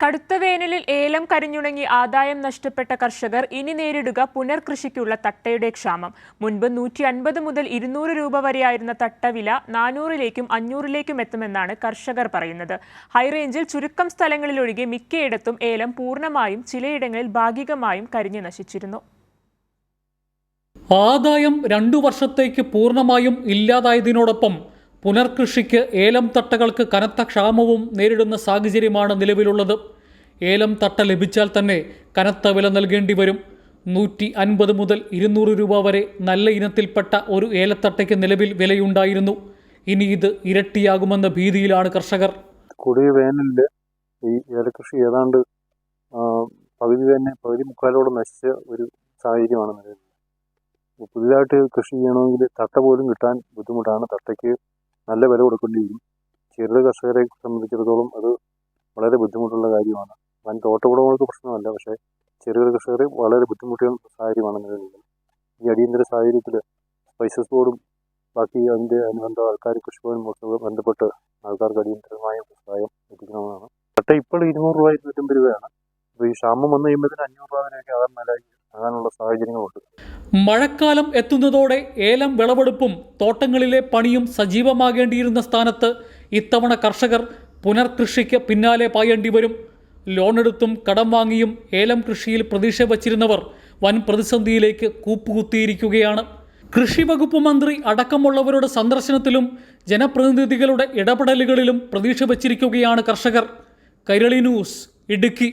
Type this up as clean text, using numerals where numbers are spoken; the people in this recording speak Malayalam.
കടുത്ത വേനലിൽ ഏലം കരിഞ്ഞുണങ്ങി ആദായം നഷ്ടപ്പെട്ട കർഷകർ ഇനി നേരിടുക പുനർകൃഷിക്കുള്ള തട്ടയുടെ ക്ഷാമം. മുൻപ് 150 മുതൽ 200 രൂപ വരെയായിരുന്ന തട്ട വില 400ലേക്കും 500ലേക്കും എത്തുമെന്നാണ് കർഷകർ പറയുന്നത്. ഹൈറേഞ്ചിൽ ചുരുക്കം സ്ഥലങ്ങളിലൊഴികെ മിക്കയിടത്തും ഏലം പൂർണ്ണമായും ചിലയിടങ്ങളിൽ ഭാഗികമായും കരിഞ്ഞു നശിച്ചിരുന്നു. ആദായം 2 വർഷത്തേക്ക് പൂർണ്ണമായും ഇല്ലാതായതിനോടൊപ്പം പുനർകൃഷിക്ക് ഏലം തട്ടകൾക്ക് കനത്ത ക്ഷാമവും നേരിടുന്ന സാഹചര്യമാണ് നിലവിലുള്ളത്. ഏലം തട്ട ലഭിച്ചാൽ തന്നെ കനത്ത വില നൽകേണ്ടി വരും. 150 മുതൽ 200 രൂപ വരെ നല്ല ഇനത്തിൽപ്പെട്ട ഒരു ഏലത്തട്ടയ്ക്ക് നിലവിൽ വിലയുണ്ടായിരുന്നു. ഇനി ഇത് ഇരട്ടിയാകുമെന്ന ഭീതിയിലാണ് കർഷകർ. കൊടിയ വേനലിൽ ഈ ഏലകൃഷി ഏതാണ്ട് പകുതി മുക്കാലോടെ നശിച്ച ഒരു സാഹചര്യമാണ് നിലവിൽ. പുതിയതായിട്ട് കൃഷി ചെയ്യണമെങ്കിൽ തട്ട പോലും കിട്ടാൻ ബുദ്ധിമുട്ടാണ്. തട്ടയ്ക്ക് നല്ല വില കൊടുക്കേണ്ടി വരും. ചെറുകിട കർഷകരെ സംബന്ധിച്ചിടത്തോളം അത് വളരെ ബുദ്ധിമുട്ടുള്ള കാര്യമാണ്. വൻ തോട്ടവുടമകൾക്ക് പ്രശ്നമല്ല, പക്ഷേ ചെറുകിട കർഷകരെ വളരെ ബുദ്ധിമുട്ടിയ സാഹചര്യമാണ് നിലവിലുള്ളത്. ഈ അടിയന്തര സാഹചര്യത്തിൽ സ്പൈസസ് ബോർഡും ബാക്കി അതിൻ്റെ അനുബന്ധ ആൾക്കാർ കൃഷിഭവനുമൊക്കെ ബന്ധപ്പെട്ട് ആൾക്കാർക്ക് അടിയന്തരമായ സഹായം എത്തിക്കണമെന്നാണ്. തട്ട ഇപ്പോൾ 200 രൂപ 250 രൂപയാണ്. അപ്പോൾ ഈ ക്ഷാമം വന്നു കഴിയുമ്പോഴത്തേന് 500 രൂപ വരെയൊക്കെ ആകാനുള്ള സാഹചര്യങ്ങളുണ്ട്. മഴക്കാലം എത്തുന്നതോടെ ഏലം വിളവെടുപ്പും തോട്ടങ്ങളിലെ പണിയും സജീവമാകേണ്ടിയിരുന്ന സ്ഥാനത്ത് ഇത്തവണ കർഷകർ പുനർകൃഷിക്ക് പിന്നാലെ പായേണ്ടി വരും. ലോണെടുത്തും കടം വാങ്ങിയും ഏലം കൃഷിയിൽ പ്രതീക്ഷ വച്ചിരുന്നവർ വൻ പ്രതിസന്ധിയിലേക്ക് കൂപ്പുകുത്തിയിരിക്കുകയാണ്. കൃഷി വകുപ്പ് മന്ത്രി അടക്കമുള്ളവരുടെ സന്ദർശനത്തിലും ജനപ്രതിനിധികളുടെ ഇടപെടലുകളിലും പ്രതീക്ഷ വച്ചിരിക്കുകയാണ് കർഷകർ. കൈരളി ന്യൂസ്, ഇടുക്കി.